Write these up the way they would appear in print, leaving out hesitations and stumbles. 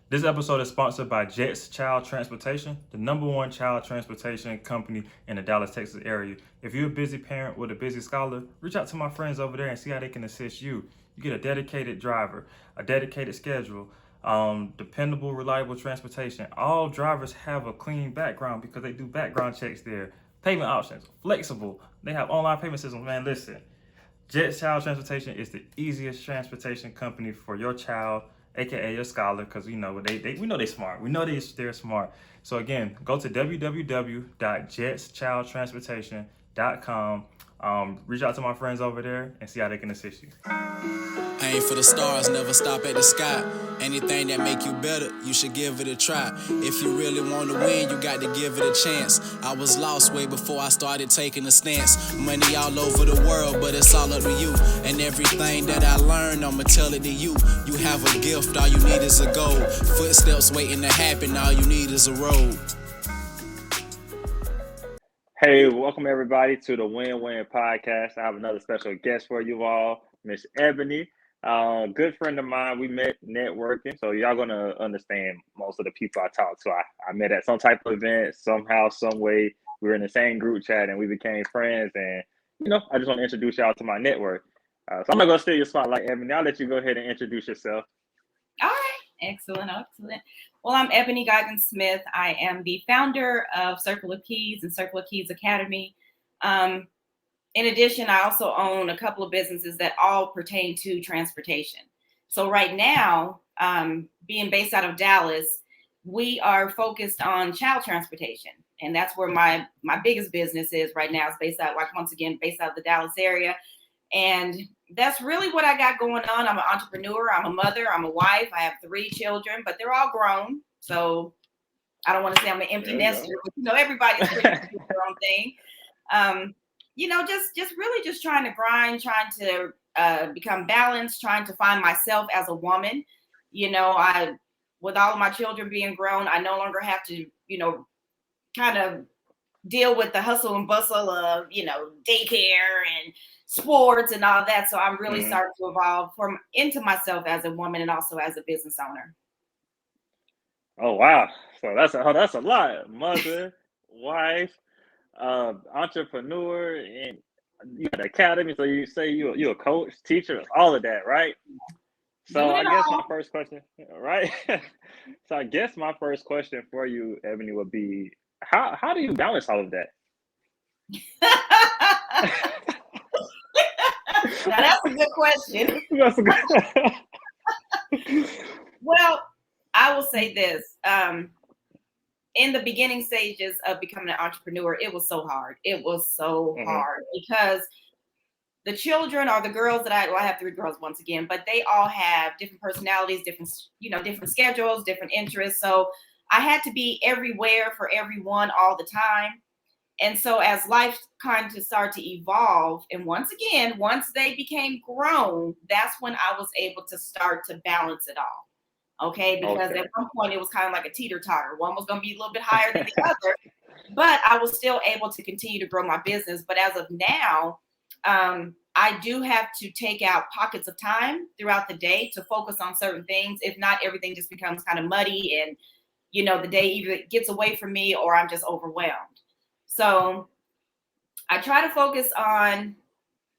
This episode is sponsored by Jets Child Transportation, the #1 child transportation company in the Dallas, Texas area. If you're a busy parent with a busy scholar, reach out to my friends over there and see how they can assist you. You get a dedicated driver, a dedicated schedule, dependable, reliable transportation. All drivers have a clean background because they do background checks there. Payment options, flexible. They have online payment systems. Man, listen. Jets Child Transportation is the easiest transportation company for your child, aka your scholar, because we know we know they're smart. We know they're smart. So again, go to www.jetschildtransportation.com. Reach out to my friends over there and see how they can assist you. Aim for the stars, never stop at the sky. Anything that make you better, you should give it a try. If you really want to win, you got to give it a chance. I was lost way before I started taking a stance. Money all over the world, but it's all up to you. And everything that I learned, I'ma tell it to you. You have a gift, all you need is a goal. Footsteps waiting to happen, all you need is a road. Hey, welcome everybody to the Win-Win Podcast. I have another special guest for you all, Miss Ebony. Good friend of mine. We met networking, so y'all gonna understand most of the people I talk to. I met at some type of event, somehow, some way. We were in the same group chat and we became friends. And I just want to introduce y'all to my network. So I'm not gonna steal your spotlight, Ebony. I'll let you go ahead and introduce yourself. All right. Excellent. Well, I'm Ebony Goggins-Smith. I am the founder of Circle of Keys and Circle of Keys Academy. In addition, I also own a couple of businesses that all pertain to transportation. So right now, being based out of Dallas, we are focused on child transportation. And that's where my biggest business is right now. It's based out of the Dallas area. And that's really what I got going on. I'm an entrepreneur. I'm a mother. I'm a wife. I have 3 children, but they're all grown. So I don't want to say I'm an empty nester, but everybody's doing their own thing. Just trying to grind, trying to become balanced, trying to find myself as a woman. With all of my children being grown, I no longer have to, kind of deal with the hustle and bustle of, daycare and sports and all that. So I'm really starting to evolve into myself as a woman and also as a business owner. Oh wow! So that's a lot. Mother, wife, entrepreneur, and you got the academy. So you say you're a coach, teacher, all of that, right? So I guess my first question, right? So I guess my first question for you, Ebony, would be how do you balance all of that? Now that's a good question. That's a good. Well, I will say this. In the beginning stages of becoming an entrepreneur, it was so hard. It was so hard because the children or the girls that I have 3 girls once again, but they all have different personalities, different schedules, different interests. So I had to be everywhere for everyone all the time. And so as life kind of started to evolve, and once they became grown, that's when I was able to start to balance it all. Okay, because at one point it was kind of like a teeter-totter. One was going to be a little bit higher than the other, but I was still able to continue to grow my business. But as of now, I do have to take out pockets of time throughout the day to focus on certain things. If not, everything just becomes kind of muddy and, the day either gets away from me or I'm just overwhelmed. So I try to focus on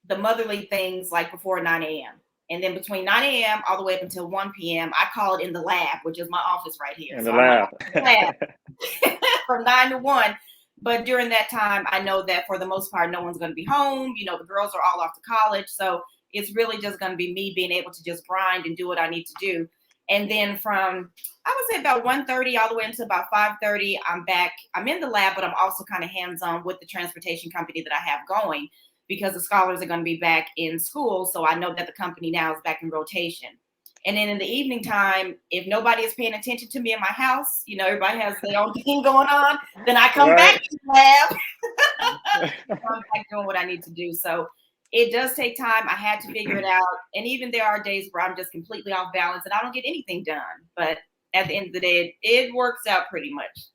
the motherly things like before 9 a.m. And then between 9 a.m. all the way up until 1 p.m., I call it in the lab, which is my office right here. In the lab. From 9 to 1. But during that time, I know that for the most part, no one's going to be home. The girls are all off to college. So it's really just going to be me being able to just grind and do what I need to do. And then from, I would say about 1:30 all the way until about 5:30, I'm back. I'm in the lab, but I'm also kind of hands-on with the transportation company that I have going because the scholars are going to be back in school. So I know that the company now is back in rotation. And then in the evening time, if nobody is paying attention to me in my house, everybody has their own thing going on, then I come back to the lab. I'm back doing what I need to do. So it does take time. I had to figure it out. And even there are days where I'm just completely off balance and I don't get anything done. But at the end of the day, it works out pretty much.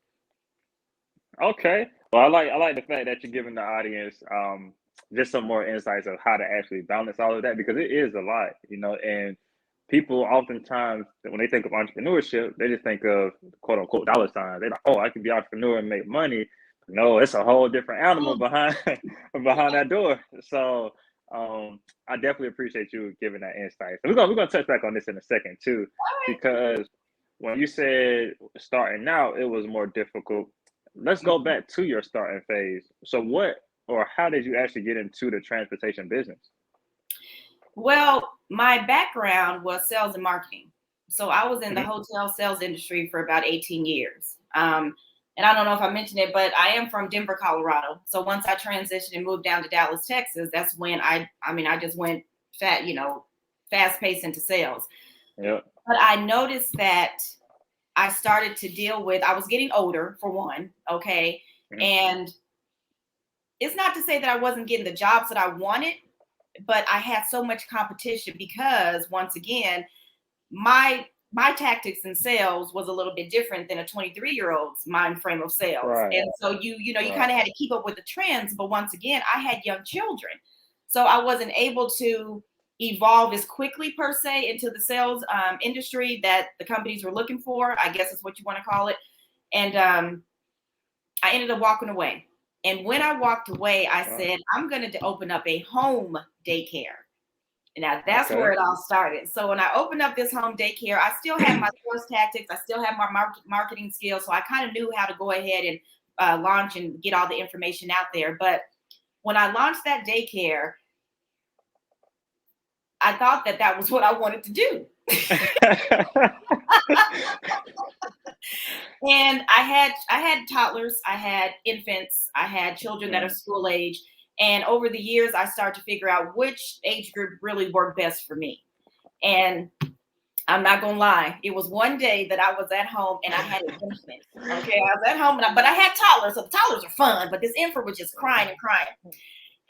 Okay. Well, I like the fact that you're giving the audience just some more insights of how to actually balance all of that because it is a lot, and people oftentimes, when they think of entrepreneurship, they just think of quote unquote dollar signs. They're like, oh, I can be an entrepreneur and make money. No, it's a whole different animal behind behind that door. So I definitely appreciate you giving that insight. So we're gonna touch back on this in a second too, because when you said starting out, it was more difficult. Let's go back to your starting phase. So what or how did you actually get into the transportation business? Well, my background was sales and marketing. So I was in the Mhm. hotel sales industry for about 18 years. And I don't know if I mentioned it, but I am from Denver, Colorado. So once I transitioned and moved down to Dallas, Texas, that's when I just went fast paced into sales. Yep. But I noticed that I started to deal with, I was getting older for one. Okay. Mhm. And it's not to say that I wasn't getting the jobs that I wanted, but I had so much competition because once again, my tactics in sales was a little bit different than a 23-year-old's mind frame of sales. Right. And so you Right. kind of had to keep up with the trends. But once again, I had young children. So I wasn't able to evolve as quickly per se into the sales industry that the companies were looking for. I guess is what you want to call it. And I ended up walking away. And when I walked away, I Wow. said, I'm going to open up a home daycare. Now that's Okay. where it all started. So when I opened up this home daycare, I still had my sales tactics. I still had my marketing skills. So I kind of knew how to go ahead and launch and get all the information out there. But when I launched that daycare, I thought that that was what I wanted to do. And I had toddlers, I had infants, I had children that are school age. And over the years, I started to figure out which age group really worked best for me. And I'm not gonna lie, it was one day that I was at home and I had an infant. Okay, I was at home, but I had toddlers, so the toddlers are fun. But this infant was just crying and crying.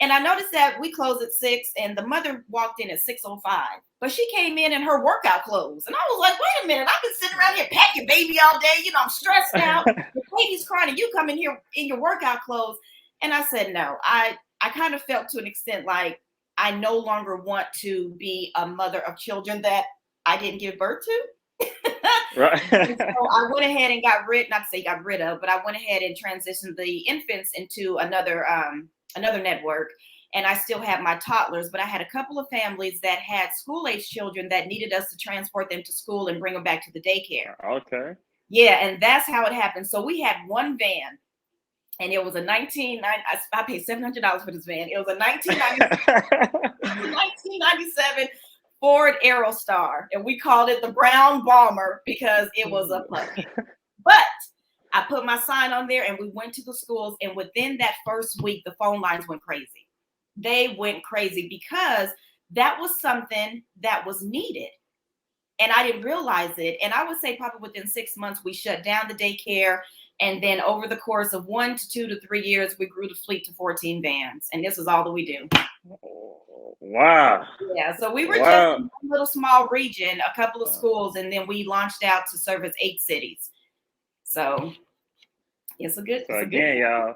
And I noticed that we closed at 6 and the mother walked in at 6:05. But she came in her workout clothes. And I was like, wait a minute, I've been sitting around here packing baby all day. I'm stressed out. The baby's crying and you come in here in your workout clothes. And I said, no, I kind of felt to an extent like I no longer want to be a mother of children that I didn't give birth to. Right. And so I went ahead and got rid of, but I went ahead and transitioned the infants into another network. And I still have my toddlers, but I had a couple of families that had school age children that needed us to transport them to school and bring them back to the daycare. Okay. Yeah, and that's how it happened. So we had one van, and it was a I paid $700 for this van. It was a 1997 Ford Aerostar, and we called it the Brown Bomber because it was a puppy. But I put my sign on there and we went to the schools, and within that first week, the phone lines went crazy. They went crazy because that was something that was needed. And I didn't realize it. And I would say probably within 6 months, we shut down the daycare. And then over the course of 1 to 2 to 3 years, we grew the fleet to 14 vans. And this is all that we do. Wow. Yeah. So we were just in a little small region, a couple of schools, and then we launched out to service 8 cities. So it's a good. So again, y'all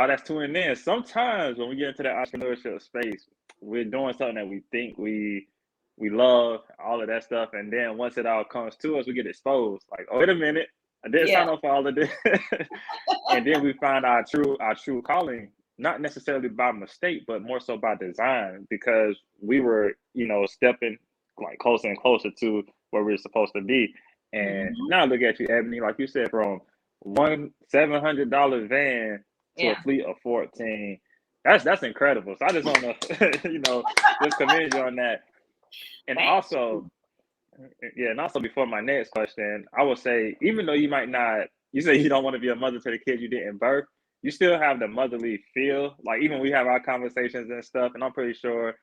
that's tuning in. Sometimes when we get into that entrepreneurship space, we're doing something that we think we love, all of that stuff, and then once it all comes to us, we get exposed. Like, oh, wait a minute, I didn't sign up for all of this, and then we find our true calling, not necessarily by mistake, but more so by design, because we were, stepping like closer and closer to where we were supposed to be. And now look at you, Ebony, like you said, from one $700 van to a fleet of 14. That's incredible. So I just want to, just commend you on that. And also before my next question, I would say, even though you might not, you say you don't want to be a mother to the kids you didn't birth, you still have the motherly feel. Like even we have our conversations and stuff, and I'm pretty sure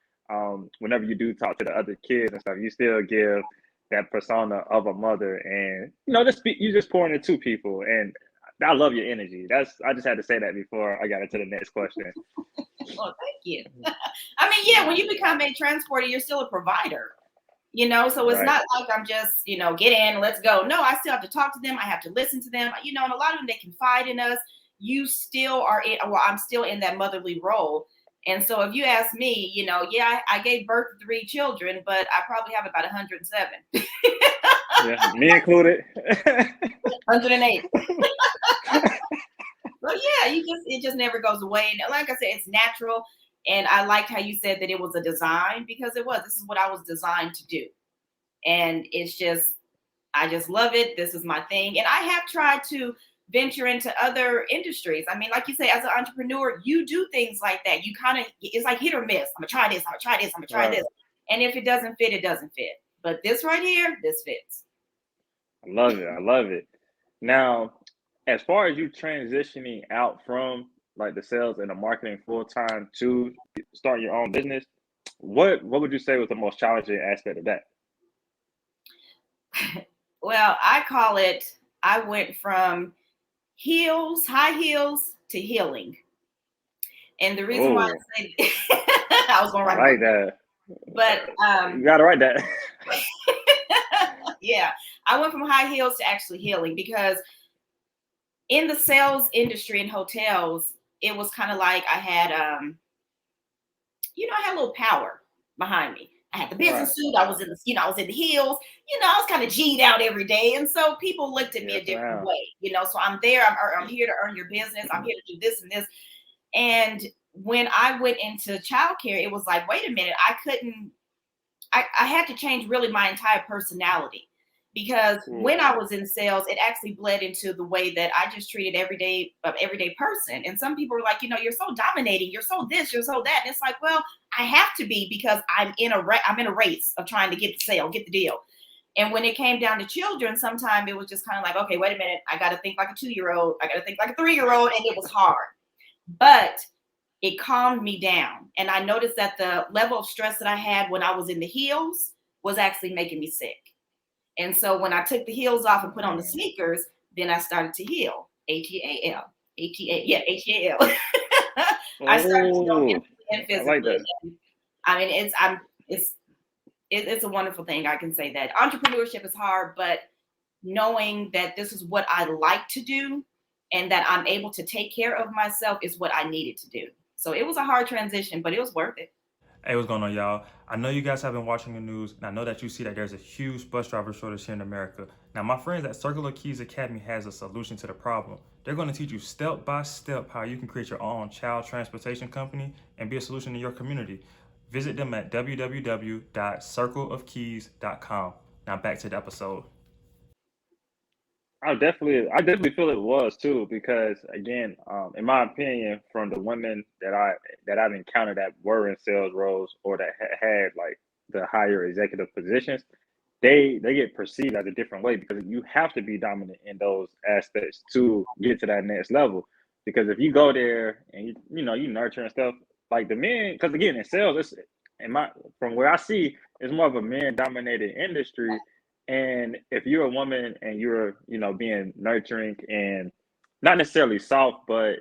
whenever you do talk to the other kids and stuff, you still give that persona of a mother, and you just pouring into people. And I love your energy. I just had to say that before I got into the next question. Well, thank you. I mean, when you become a transporter, you're still a provider. So it's not like I'm just, get in, let's go. No, I still have to talk to them. I have to listen to them, and a lot of them, they confide in us. You still are I'm still in that motherly role. And so if you ask me, I gave birth to 3 children, but I probably have about 107. Yeah, me included. 108. Well, yeah, it just never goes away. And like I said, it's natural. And I liked how you said that it was a design, because it was. This is what I was designed to do. And I just love it. This is my thing. And I have tried to venture into other industries. I mean, like you say, as an entrepreneur, you do things like that. You kind of, it's like hit or miss. I'm gonna try this. I'm gonna try this. I'm gonna try this. And if it doesn't fit, it doesn't fit. But this right here, this fits. I love it. I love it. Now, as far as you transitioning out from like the sales and the marketing full time to start your own business, what would you say was the most challenging aspect of that? Well, I went from high heels to healing. And the reason why I say I was going to write that. But you got to write that. Yeah, I went from high heels to actually healing, because in the sales industry in hotels, it was kind of like I had, I had a little power behind me. I had the business suit. I was in the, I was in the heels. I was kind of G'd out every day, and so people looked at me a different way. So I'm there. I'm here to earn your business. I'm here to do this and this. And when I went into childcare, it was like, wait a minute, I had to change really my entire personality, because when I was in sales, it actually bled into the way that I just treated everyday person. And some people were like, you're so dominating, you're so this, you're so that. And it's like, well, I have to be, because I'm in a race of trying to get the sale, get the deal. And when it came down to children, sometimes it was just kind of like, okay, wait a minute, I got to think like a 2-year-old, I got to think like a 3-year-old, and it was hard. But it calmed me down. And I noticed that the level of stress that I had when I was in the heels was actually making me sick. And so when I took the heels off and put on the sneakers, then I started to heal. H-E-A-L. H-E-A-L. I started to go mentally and physically. I like that. I mean, it's a wonderful thing. I can say that. Entrepreneurship is hard, but knowing that this is what I like to do and that I'm able to take care of myself is what I needed to do. So it was a hard transition, but it was worth it. Hey, what's going on, y'all? I know you guys have been watching the news, and I know that you see that there's a huge bus driver shortage here in America. Now, my friends at Circle of Keys Academy has a solution to the problem. They're going to teach you step by step how you can create your own child transportation company and be a solution in your community. Visit them at www.circleofkeys.com. Now back to the episode. I definitely feel it was too, because again, in my opinion, from the women that I've encountered that were in sales roles or that had like the higher executive positions, they get perceived as a different way, because you have to be dominant in those aspects to get to that next level. Because if you go there and you nurture and stuff, like the men, because again in sales, from where I see, it's more of a men dominated industry. And if you're a woman and you're, being nurturing and not necessarily soft, but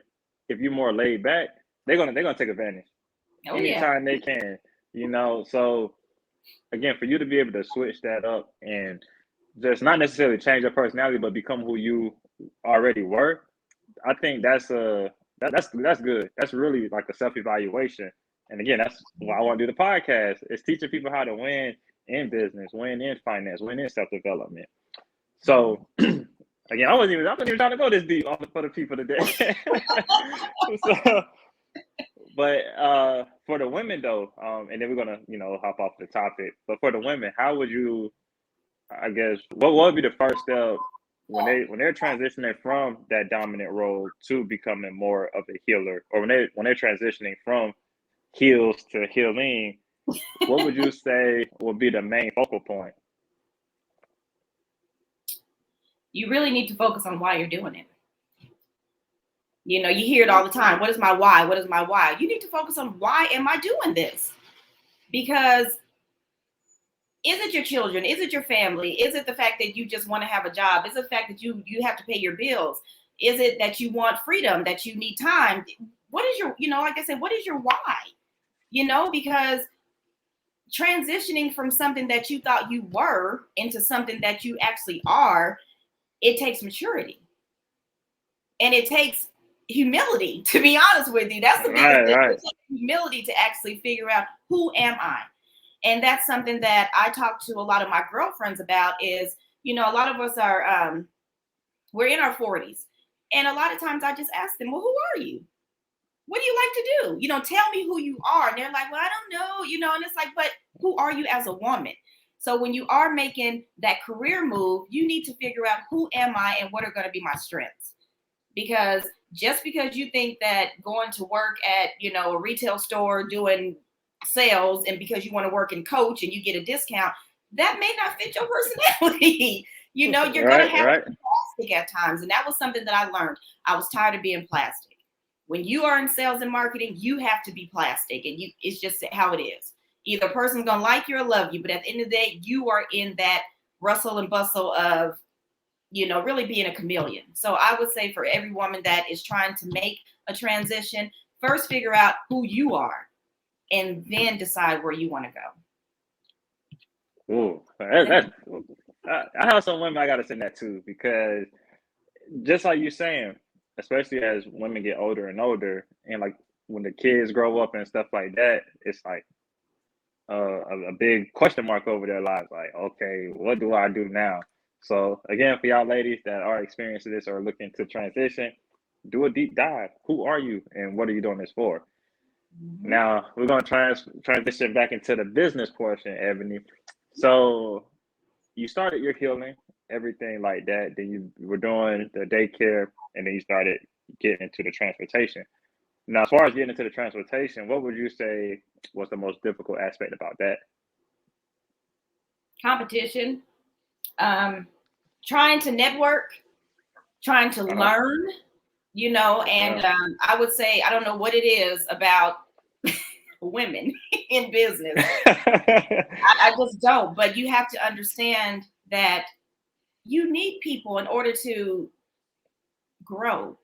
if you're more laid back, they're gonna take advantage anytime they can, So again, for you to be able to switch that up and just not necessarily change your personality, but become who you already were, I think that's good. That's really like a self-evaluation. And again, that's why I want to do the podcast. It's teaching people how to win in business, win in finance, win in self-development. So again, I wasn't even trying to go this deep for the people today. But for the women though, and then we're gonna, hop off the topic. But for the women, how would you, I guess, what would be the first step when they're transitioning from that dominant role to becoming more of a healer, or when they're transitioning from heels to healing? What would you say would be the main focal point? You really need to focus on why you're doing it. You hear it all the time. What is my why? What is my why? You need to focus on, why am I doing this? Because is it your children? Is it your family? Is it the fact that you just want to have a job? Is it the fact that you have to pay your bills? Is it that you want freedom, that you need time? What is your, like I said, what is your why? Because transitioning from something that you thought you were into something that you actually are, it takes maturity. And it takes humility, to be honest with you. That's the biggest thing. Right. It takes humility to actually figure out, who am I? And that's something that I talk to a lot of my girlfriends about is, a lot of us are, we're in our 40s. And a lot of times I just ask them, well, who are you? What do you like to do? Tell me who you are. And they're like, well, I don't know, and it's like, but who are you as a woman? So when you are making that career move, you need to figure out, who am I and what are going to be my strengths? Because just because you think that going to work at, a retail store doing sales, and because you want to work in coach and you get a discount, that may not fit your personality. You're going to have to be plastic at times. And that was something that I learned. I was tired of being plastic. When you are in sales and marketing, you have to be plastic, and it's just how it is. Either a person's going to like you or love you, but at the end of the day, you are in that rustle and bustle of, really being a chameleon. So I would say, for every woman that is trying to make a transition, first figure out who you are and then decide where you want to go. Ooh, I have some women I got to send that to, because just like you're saying, especially as women get older and older, and like when the kids grow up and stuff like that, it's like a big question mark over their lives. Like, okay, what do I do now? So again, for y'all ladies that are experiencing this or looking to transition, do a deep dive. Who are you and what are you doing this for? Mm-hmm. Now we're going to transition back into the business portion, Ebony. So you started your healing, everything like that. Then you were doing the daycare, and then you started getting into the transportation. Now, as far as getting into the transportation, what would you say was the most difficult aspect about that? Competition, trying to network, trying to learn, and I would say, I don't know what it is about women in business. I just don't, but you have to understand that you need people in order to grow.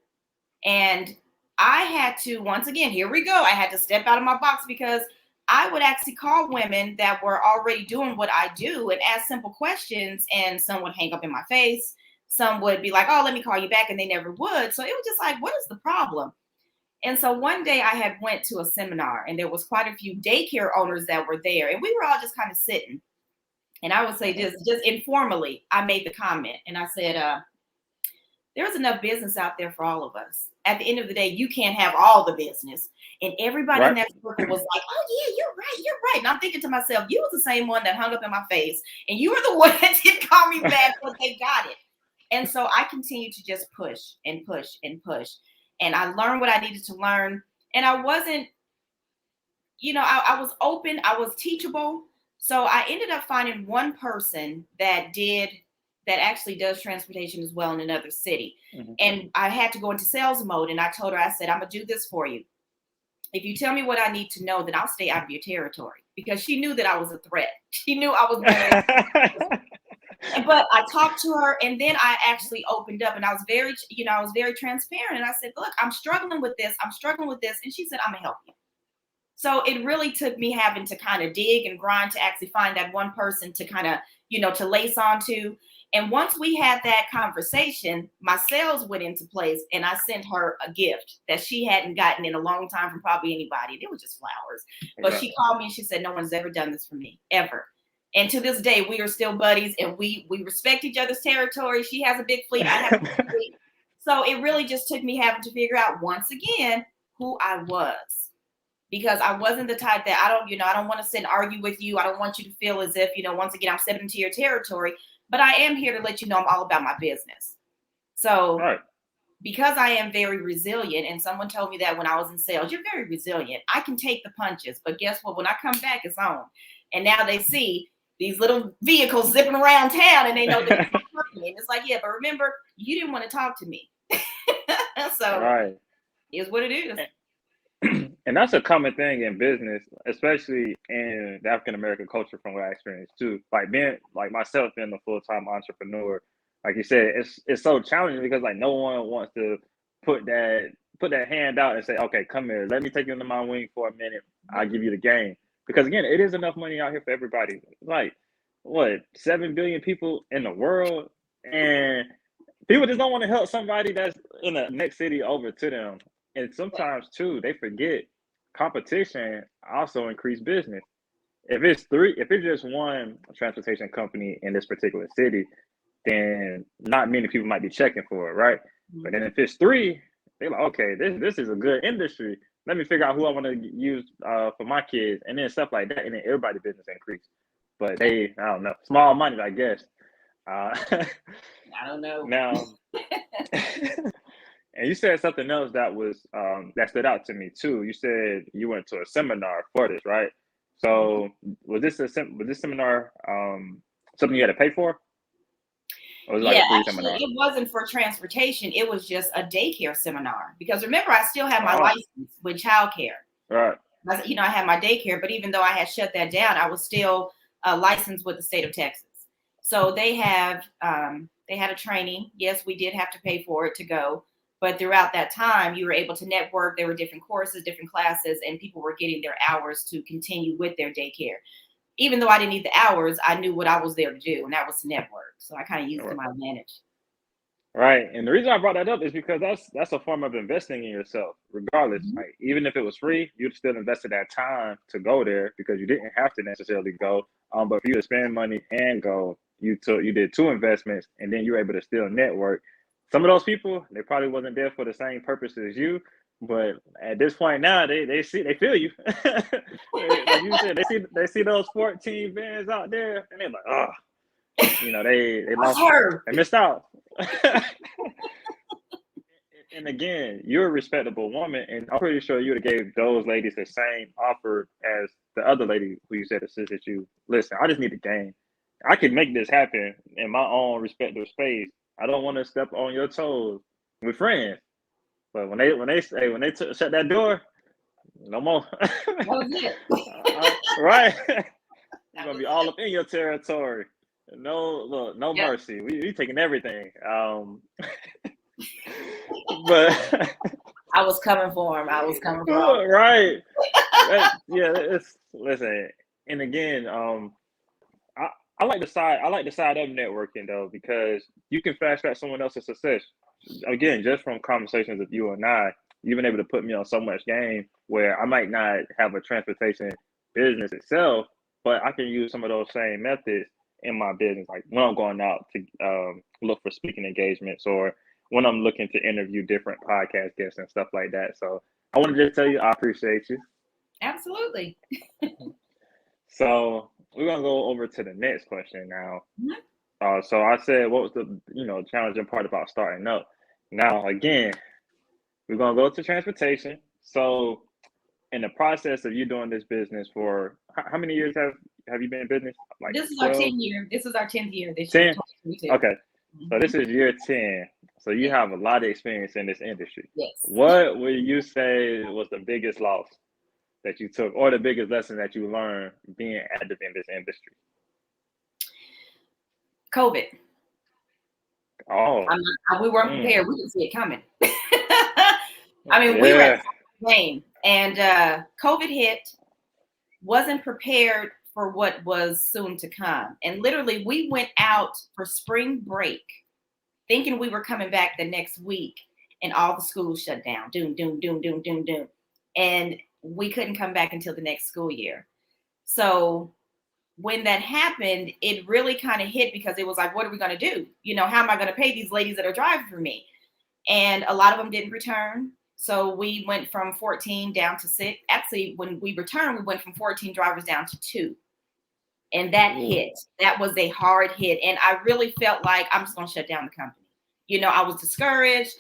And I had to, once again, here we go, I had to step out of my box, because I would actually call women that were already doing what I do and ask simple questions, and some would hang up in my face. Some would be like, oh, let me call you back, and they never would. So it was just like, what is the problem? And so one day I had went to a seminar, and there was quite a few daycare owners that were there, and we were all just kind of sitting. And I would say, just informally, I made the comment, and I said, there's enough business out there for all of us. At the end of the day, you can't have all the business. And everybody in that circle was like, oh yeah, you're right. And I'm thinking to myself, you was the same one that hung up in my face, and you were the one that didn't call me back, but they got it. And so I continued to just push and push and push. And I learned what I needed to learn. And I wasn't, I was open, I was teachable. So I ended up finding one person that actually does transportation as well in another city. Mm-hmm. And I had to go into sales mode. And I told her, I said, I'm going to do this for you. If you tell me what I need to know, then I'll stay out of your territory. Because she knew that I was a threat. She knew I was But I talked to her, and then I actually opened up, and I was very transparent. And I said, look, I'm struggling with this. And she said, I'm going to help you. So it really took me having to kind of dig and grind to actually find that one person to kind of, to lace onto. And once we had that conversation, my sales went into place, and I sent her a gift that she hadn't gotten in a long time from probably anybody. It was just flowers. But she called me and she said, no one's ever done this for me, ever. And to this day, we are still buddies, and we respect each other's territory. She has a big fleet. I have a big fleet. So it really just took me having to figure out, once again, who I was. Because I wasn't the type that I don't want to sit and argue with you. I don't want you to feel as if, once again, I'm stepping into your territory. But I am here to let you know I'm all about my business. So because I am very resilient, and someone told me that when I was in sales, you're very resilient. I can take the punches, but guess what? When I come back, it's on. And now they see these little vehicles zipping around town, and they know that it's me. And it's like, yeah, but remember, you didn't want to talk to me. So it's what it is. And that's a common thing in business, especially in the African American culture, from what I experienced too. Like myself being a full-time entrepreneur, like you said, it's so challenging, because like no one wants to put that hand out and say, okay, come here, let me take you under my wing for a minute. I'll give you the game. Because again, it is enough money out here for everybody. Like, 7 billion people in the world, and people just don't want to help somebody that's in the next city over to them. And sometimes too, they forget competition also increase business. If it's just one transportation company in this particular city, then not many people might be checking for it, right? But then if it's three, they're like, okay, this is a good industry. Let me figure out who I want to use for my kids, and then stuff like that, and then everybody's business increase. But I don't know, small money, I guess. I don't know. Now, and you said something else that was that stood out to me too. You said you went to a seminar for this, right? So was this seminar something you had to pay for? Or was it like a free Actually, seminar? it wasn't for transportation. It was just a daycare seminar. Because remember, I still have my license with childcare. Right. I had my daycare, but even though I had shut that down, I was still licensed with the state of Texas. So they had a training. Yes, we did have to pay for it to go. But throughout that time, you were able to network. There were different courses, different classes, and people were getting their hours to continue with their daycare. Even though I didn't need the hours, I knew what I was there to do, and that was to network. So I kind of used it to my advantage. Right. And the reason I brought that up is because that's a form of investing in yourself, regardless. Like even if it was free, you'd still invested that time to go there because you didn't have to necessarily go. But for you to spend money and go, you did two investments, and then you were able to still network. Some of those people, they probably wasn't there for the same purpose as you, but at this point now, they feel you. Like you said, they see those 14 bands out there, and they're like, oh, they lost, they missed out. And again, you're a respectable woman, and I'm pretty sure you would have gave those ladies the same offer as the other lady who you said assisted you. Listen, I just need a game. I can make this happen in my own respective space. I don't want to step on your toes with friends. But when they shut that door, no more. That was it. Right. You're gonna be all up in your territory. No mercy. We taking everything. But I was coming for him. Right. Listen. And again, I like the side of networking though, because you can fast track someone else's success. Again, just from conversations with you and I, you've been able to put me on so much game where I might not have a transportation business itself, but I can use some of those same methods in my business, like when I'm going out to look for speaking engagements, or when I'm looking to interview different podcast guests and stuff like that. So I want to just tell you, I appreciate you. Absolutely. So we're gonna go over to the next question now. So I said, what was the challenging part about starting up? Now again, we're gonna go to transportation. So in the process of you doing this business for how many years have you been in business? Like this is 12? our 10th year. This is our 10th year this 10? year. Okay. So this is year 10. So you have a lot of experience in this industry. Yes. What would you say was the biggest loss that you took, or the biggest lesson that you learned being active in this industry? COVID. Oh. We weren't prepared. We didn't see it coming. I mean, we were at the game, and COVID hit. Wasn't prepared for what was soon to come. And literally, we went out for spring break thinking we were coming back the next week, and all the schools shut down. Doom, doom, doom, doom, doom, doom. And we couldn't come back until the next school year. So when that happened, it really kind of hit, because it was like, what are we going to do? How am I going to pay these ladies that are driving for me? And a lot of them didn't return. So we went from 14 down to 6. Actually, when we returned, we went from 14 drivers down to 2. And that hit. That was a hard hit. And I really felt like I'm just going to shut down the company. I was discouraged.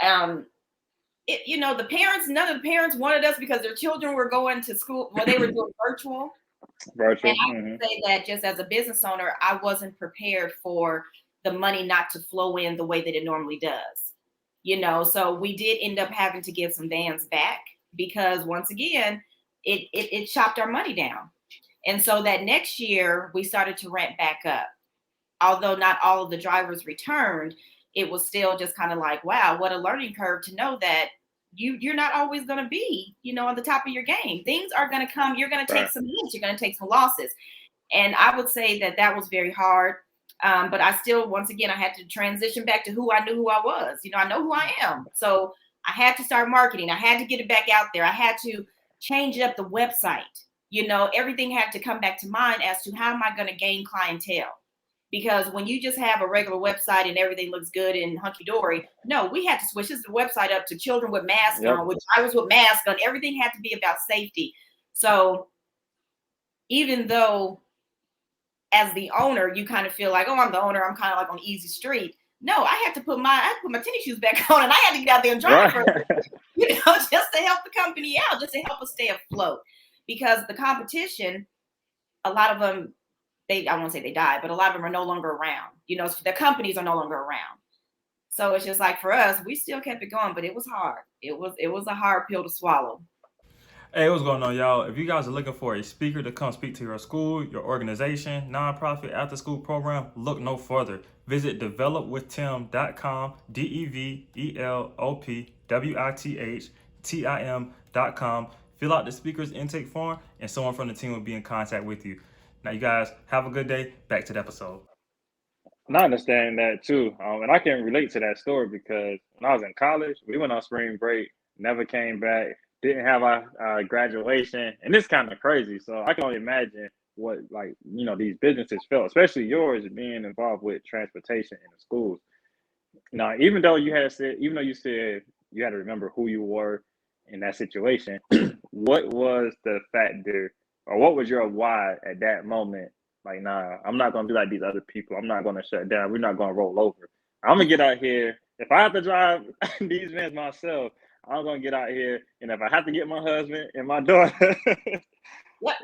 The parents, none of the parents wanted us because their children were going to school. Well, they were doing virtual. And I can say that just as a business owner, I wasn't prepared for the money not to flow in the way that it normally does. So we did end up having to give some vans back, because once again, it chopped our money down. And so that next year we started to ramp back up. Although not all of the drivers returned, it was still just kind of like, wow, what a learning curve to know that you're not always going to be, on the top of your game. Things are going to come. You're going to take some hits. You're going to take some losses. And I would say that was very hard. But I still, once again, I had to transition back to who I knew who I was. I know who I am. So I had to start marketing. I had to get it back out there. I had to change up the website. Everything had to come back to mind as to how am I going to gain clientele? Because when you just have a regular website and everything looks good and hunky-dory, no, we had to switch the website up to children with masks on, which I was with masks on. Everything had to be about safety. So even though as the owner, you kind of feel like, oh, I'm the owner, I'm kind of like on easy street. No, I had to put my tennis shoes back on, and I had to get out there and drive for just to help the company out, just to help us stay afloat. Because the competition, a lot of them, I won't say they died, but a lot of them are no longer around. The companies are no longer around. So it's just like for us, we still kept it going, but it was hard. It was a hard pill to swallow. Hey, what's going on, y'all? If you guys are looking for a speaker to come speak to your school, your organization, nonprofit, after school program, look no further. Visit developwithtim.com, developwithtim.com. Fill out the speaker's intake form, and someone from the team will be in contact with you. Now, you guys have a good day. Back to the episode. And I understand that too. And I can relate to that story because when I was in college, we went on spring break, never came back, didn't have our graduation. And it's kind of crazy. So I can only imagine what, these businesses felt, especially yours being involved with transportation in the schools. Now, even though you said you had to remember who you were in that situation, what was the factor or what was your why at that moment? Like, nah, I'm not going to be like these other people. I'm not going to shut down. We're not going to roll over. I'm going to get out here. If I have to drive these vans myself, I'm going to get out here. And if I have to get my husband and my daughter, what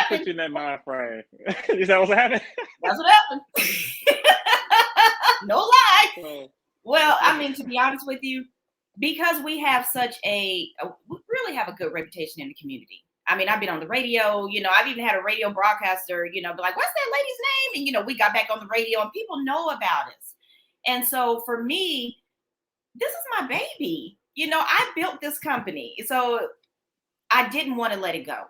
put you in that mind frame? Is that what's happening? That's what happened. No lie. Well, I mean, to be honest with you, because we have we really have a good reputation in the community. I mean, I've been on the radio, I've even had a radio broadcaster, be like, what's that lady's name? And, we got back on the radio and people know about us. And so for me, this is my baby. I built this company. So I didn't want to let it go.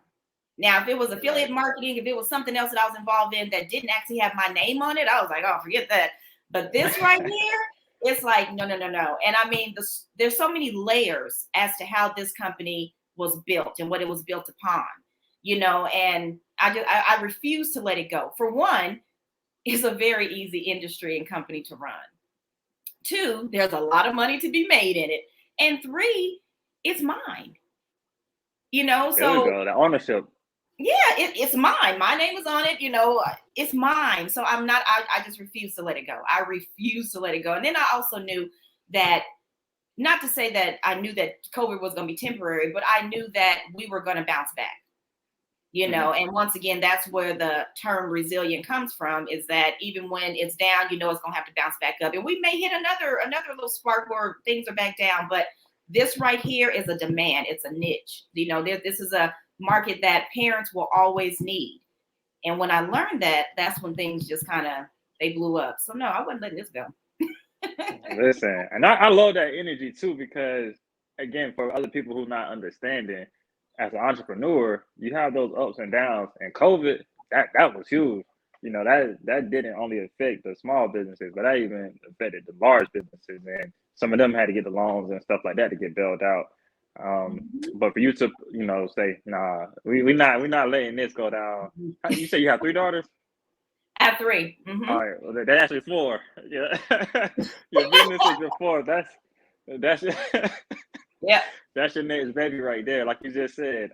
Now, if it was affiliate marketing, if it was something else that I was involved in that didn't actually have my name on it, I was like, oh, forget that. But this right here, it's like, no. And I mean, there's so many layers as to how this company was built and what it was built upon, and I refuse to let it go. For one, it's a very easy industry and company to run. Two, there's a lot of money to be made in it. And three, it's mine. So there we go, the ownership. Yeah, it's mine. My name is on it. It's mine. So I just refuse to let it go. I refuse to let it go. And then I also knew that, not to say that I knew that COVID was going to be temporary, but I knew that we were going to bounce back, and once again, that's where the term resilient comes from, is that even when it's down, it's going to have to bounce back up. And we may hit another little spark where things are back down, but this right here is a demand. It's a niche. This is a market that parents will always need. And when I learned that, that's when things just they blew up. So no, I wasn't letting this go. Listen, and I love that energy too, because again, for other people who not understanding, as an entrepreneur, you have those ups and downs, and COVID, that was huge. That didn't only affect the small businesses, but that even affected the large businesses, and some of them had to get the loans and stuff like that to get bailed out. But for you to say, nah, we're not letting this go down. You say you have 3 daughters? I have 3. Mm-hmm. All right, well, that's actually 4. Yeah, your business is your 4. That's yeah. That's your next baby right there, like you just said.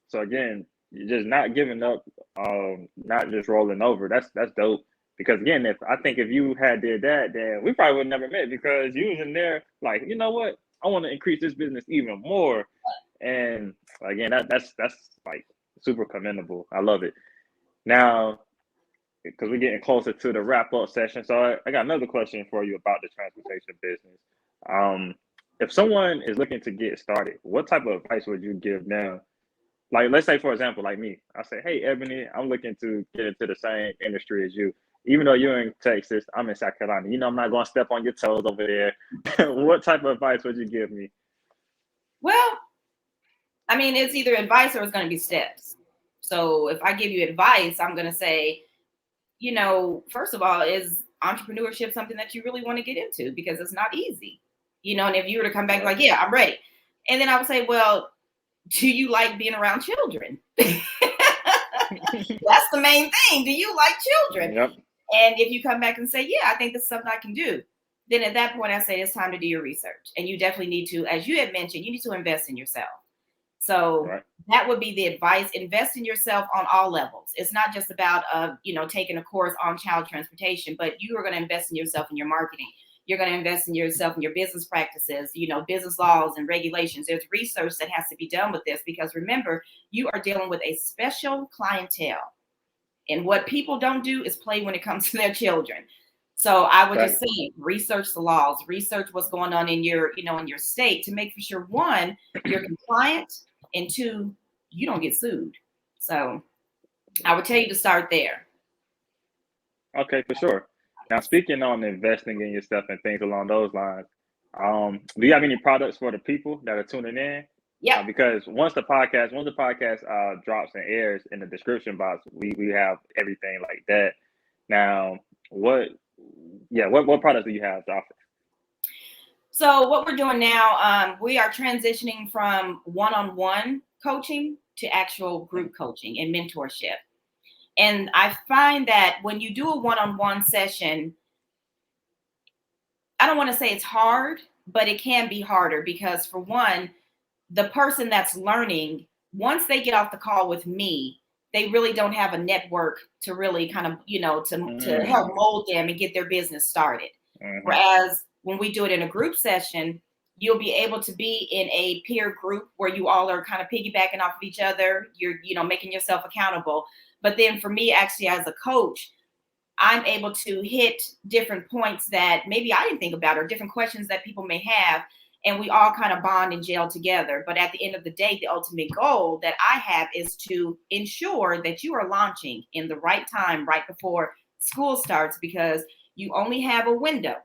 So again, you're just not giving up, not just rolling over. That's dope. Because again, if you had did that, then we probably would never met, because you was in there like, you know what, I want to increase this business even more. And again, that's like super commendable. I love it. Now, because we're getting closer to the wrap up session, so I got another question for you about the transportation business. If someone is looking to get started, what type of advice would you give them? Like, let's say, for example, like me, I say, hey, Ebony, I'm looking to get into the same industry as you. Even though you're in Texas, I'm in South Carolina. I'm not going to step on your toes over there. What type of advice would you give me? Well, I mean, it's either advice or it's going to be steps. So if I give you advice, I'm going to say, you know, first of all, is entrepreneurship something that you really want to get into? Because it's not easy, you know. And if you were to come back like, yeah, I'm ready. And then I would say, well, do you like being around children? That's the main thing. Do you like children? Yep. And if you come back and say, yeah, I think this is something I can do, then at that point I say it's time to do your research. And you definitely need to, as you had mentioned, you need to invest in yourself. So that would be the advice. Invest in yourself on all levels. It's not just about, you know, taking a course on child transportation, but you are going to invest in yourself in your marketing. You're going to invest in yourself in your business practices, you know, business laws and regulations. There's research that has to be done with this, because remember, you are dealing with a special clientele. And what people don't do is play when it comes to their children. So I would just say, research the laws, research what's going on in your, you know, in your state, to make sure, one, you're compliant, and two, you don't get sued. So I would tell you to start there. Okay, for sure. Now, speaking on investing in yourself and things along those lines, do you have any products for the people that are tuning in? Yeah. Because once the podcast drops and airs, in the description box, we have everything like that. Now, what products do you have to offer? So what we're doing now, we are transitioning from one-on-one coaching to actual group coaching and mentorship. And I find that when you do a one-on-one session, I don't want to say it's hard, but it can be harder, because for one, the person that's learning, once they get off the call with me, they really don't have a network to really kind of, you know, to help mold them and get their business started. Whereas when we do it in a group session, you'll be able to be in a peer group where you all are kind of piggybacking off of each other. You're, you know, making yourself accountable. But then for me, actually, as a coach, I'm able to hit different points that maybe I didn't think about, or different questions that people may have. And we all kind of bond and gel together. But at the end of the day, the ultimate goal that I have is to ensure that you are launching in the right time, right before school starts, because you only have a window.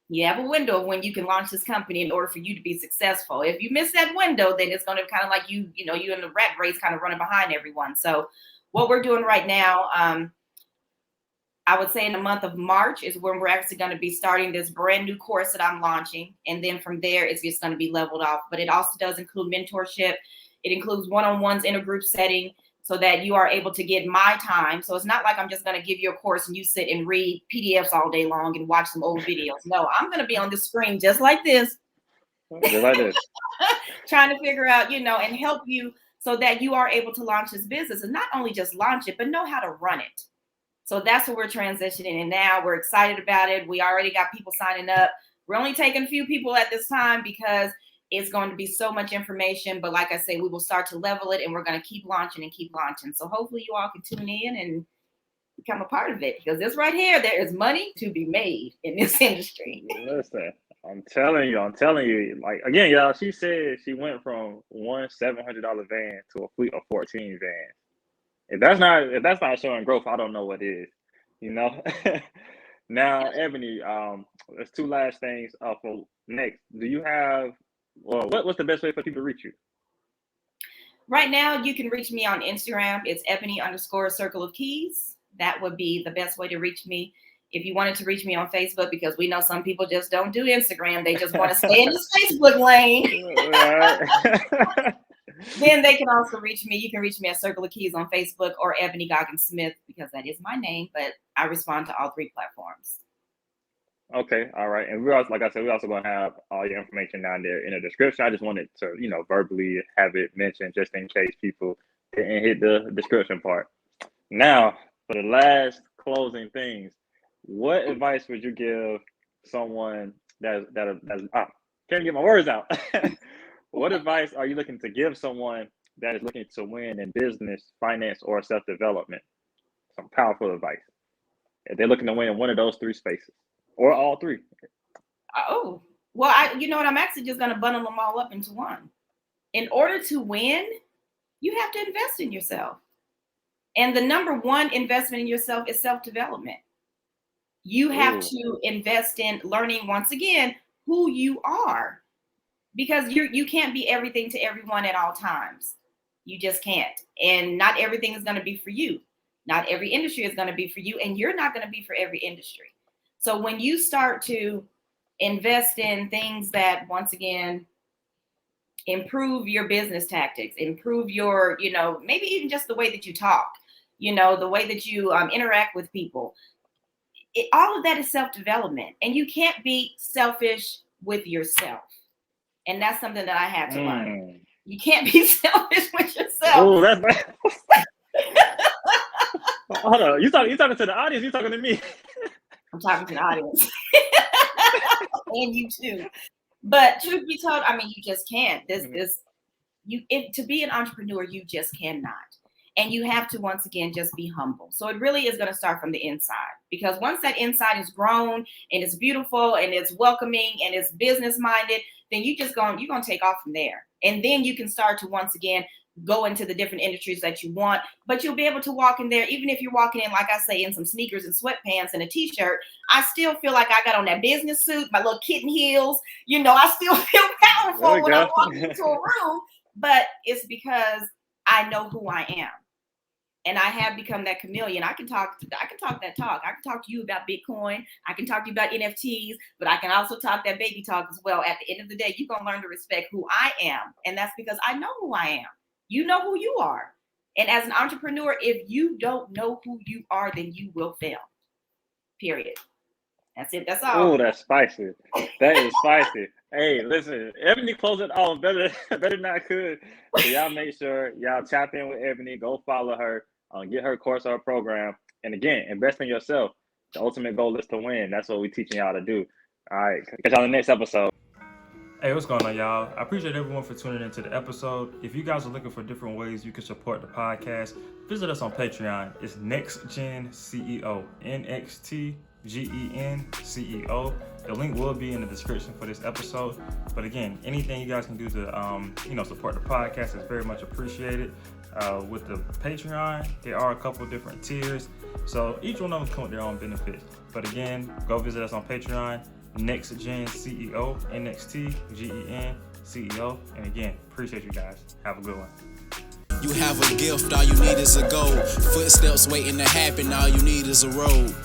You have a window of when you can launch this company in order for you to be successful. If you miss that window, then it's going to kind of like you know, you're in the rat race, kind of running behind everyone. So what we're doing right now, I would say in the month of March is when we're actually going to be starting this brand new course that I'm launching. And then from there, it's just going to be leveled off. But it also does include mentorship. It includes one-on-ones in a group setting, so that you are able to get my time. So it's not like I'm just going to give you a course and you sit and read PDFs all day long and watch some old videos. No, I'm going to be on the screen just like this. Just like this. Trying to figure out, you know, and help you so that you are able to launch this business, and not only just launch it, but know how to run it. So that's what we're transitioning. And now we're excited about it. We already got people signing up. We're only taking a few people at this time because it's going to be so much information. But like I say, we will start to level it, and we're going to keep launching and keep launching. So hopefully you all can tune in and become a part of it, because this right here, there is money to be made in this industry. Listen, I'm telling you, like, again, y'all, she said she went from one $700 van to a fleet of 14 vans. If that's not showing growth, I don't know what is, you know. Now, Ebony, there's two last things for next. Do you have, well, what's the best way for people to reach you? Right now, you can reach me on Instagram. It's Ebony_Circle of Keys. That would be the best way to reach me. If you wanted to reach me on Facebook, because we know some people just don't do Instagram, they just want to stay in this Facebook lane. Then they can also reach me. You can reach me at Circle of Keys on Facebook, or Ebony Goggins Smith, because that is my name, but I respond to all three platforms. Okay, all right. And we're also, like I said, we're also going to have all your information down there in the description. I just wanted to, you know, verbally have it mentioned just in case people didn't hit the description part. Now, for the last closing things, what advice would you give someone can't get my words out. What advice are you looking to give someone that is looking to win in business, finance, or self-development? Some powerful advice. If they're looking to win in one of those three spaces, or all three. Oh, well, you know what? I'm actually just going to bundle them all up into one. In order to win, you have to invest in yourself. And the number one investment in yourself is self-development. You have to invest in learning, once again, who you are, because you can't be everything to everyone at all times. You just can't. And not everything is going to be for you. Not every industry is going to be for you, and you're not going to be for every industry. So when you start to invest in things that, once again, improve your business tactics, improve your, maybe even just the way that you talk, the way that you interact with people. All of that is self-development, and you can't be selfish with yourself. And that's something that I had to learn. You can't be selfish with yourself. Oh, that's hold on. You talking to the audience? You talking to me? I'm talking to the audience. And you too. But truth be told, I mean, you just can't. To be an entrepreneur, you just cannot. And you have to, once again, just be humble. So it really is going to start from the inside, because once that inside is grown and it's beautiful and it's welcoming and it's business minded, then you're going to take off from there. And then you can start to, once again, go into the different industries that you want, but you'll be able to walk in there. Even if you're walking in, like I say, in some sneakers and sweatpants and a t-shirt, I still feel like I got on that business suit, my little kitten heels. I still feel powerful when I walk into a room, but it's because I know who I am. And I have become that chameleon. I can talk that talk. I can talk to you about Bitcoin. I can talk to you about NFTs, but I can also talk that baby talk as well. At the end of the day, you're going to learn to respect who I am. And that's because I know who I am. You know who you are. And as an entrepreneur, if you don't know who you are, then you will fail. Period. That's it. That's all. Oh, that's spicy. That is spicy. Hey, listen, Ebony closed it off better than I could. So y'all make sure y'all tap in with Ebony. Go follow her. Get her course or program. And again, invest in yourself. The ultimate goal is to win. That's what we're teaching y'all to do. All right. Catch y'all on the next episode. Hey, what's going on, y'all? I appreciate everyone for tuning into the episode. If you guys are looking for different ways you can support the podcast, visit us on Patreon. It's Next Gen CEO, NXTGEN-CEO. The link will be in the description for this episode. But again, anything you guys can do to support the podcast is very much appreciated. With the Patreon, there are a couple different tiers, so each one of them come with their own benefits. But again, go visit us on Patreon. Next Gen CEO, NXTGEN-CEO. And again, appreciate you guys. Have a good one. You have a gift, all you need is a goal. Footsteps waiting to happen, all you need is a road.